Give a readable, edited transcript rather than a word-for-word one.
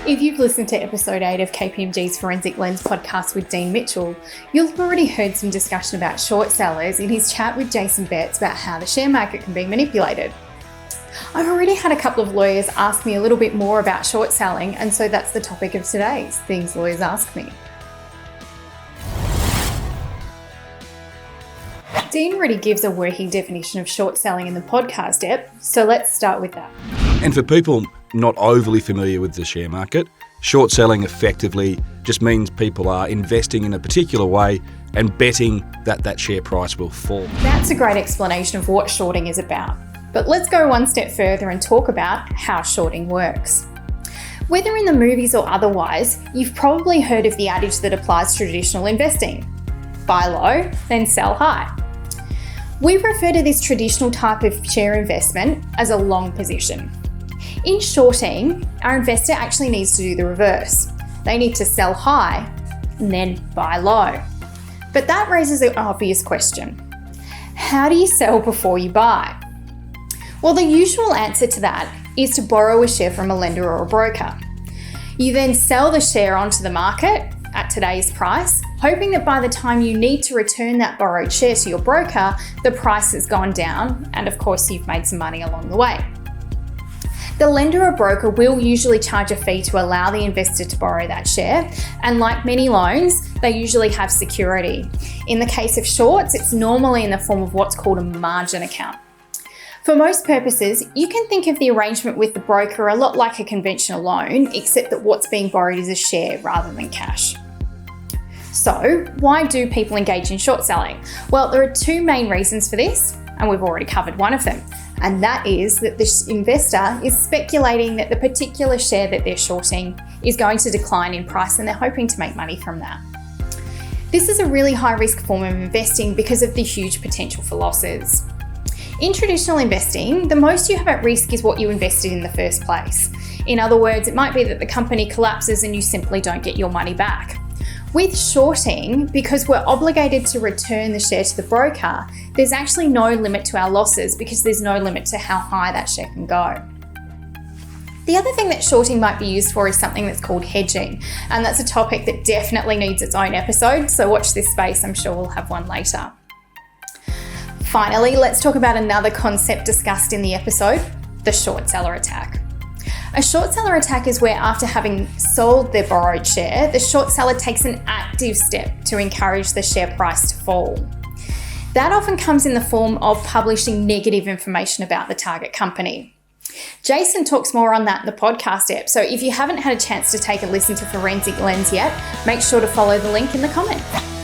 If you've listened to episode 8 of KPMG's Forensic Lens podcast with Dean Mitchell, you'll have already heard some discussion about short sellers in his chat with Jason Betts about how the share market can be manipulated. I've already had a couple of lawyers ask me a little bit more about short selling, and so that's the topic of today's Things Lawyers Ask Me. Dean already gives a working definition of short selling in the podcast ep, so let's start with that. And for people not overly familiar with the share market, short selling effectively just means people are investing in a particular way and betting that that share price will fall. That's a great explanation of what shorting is about. But let's go one step further and talk about how shorting works. Whether in the movies or otherwise, you've probably heard of the adage that applies to traditional investing. Buy low, then sell high. We refer to this traditional type of share investment as a long position. In shorting, our investor actually needs to do the reverse. They need to sell high and then buy low. But that raises an obvious question. How do you sell before you buy? Well, the usual answer to that is to borrow a share from a lender or a broker. You then sell the share onto the market at today's price, hoping that by the time you need to return that borrowed share to your broker, the price has gone down and of course you've made some money along the way. The lender or broker will usually charge a fee to allow the investor to borrow that share, and like many loans, they usually have security. In the case of shorts, it's normally in the form of what's called a margin account. For most purposes, you can think of the arrangement with the broker a lot like a conventional loan, except that what's being borrowed is a share rather than cash. So, why do people engage in short selling? Well, there are two main reasons for this, and we've already covered one of them. And that is that the investor is speculating that the particular share that they're shorting is going to decline in price and they're hoping to make money from that. This is a really high risk form of investing because of the huge potential for losses. In traditional investing, the most you have at risk is what you invested in the first place. In other words, it might be that the company collapses and you simply don't get your money back. With shorting, because we're obligated to return the share to the broker, there's actually no limit to our losses because there's no limit to how high that share can go. The other thing that shorting might be used for is something that's called hedging, and that's a topic that definitely needs its own episode, so watch this space, I'm sure we'll have one later. Finally, let's talk about another concept discussed in the episode, the short seller attack. A short seller attack is where after having sold their borrowed share, the short seller takes an active step to encourage the share price to fall. That often comes in the form of publishing negative information about the target company. Jason talks more on that in the podcast ep, so if you haven't had a chance to take a listen to Forensic Lens yet, make sure to follow the link in the comments.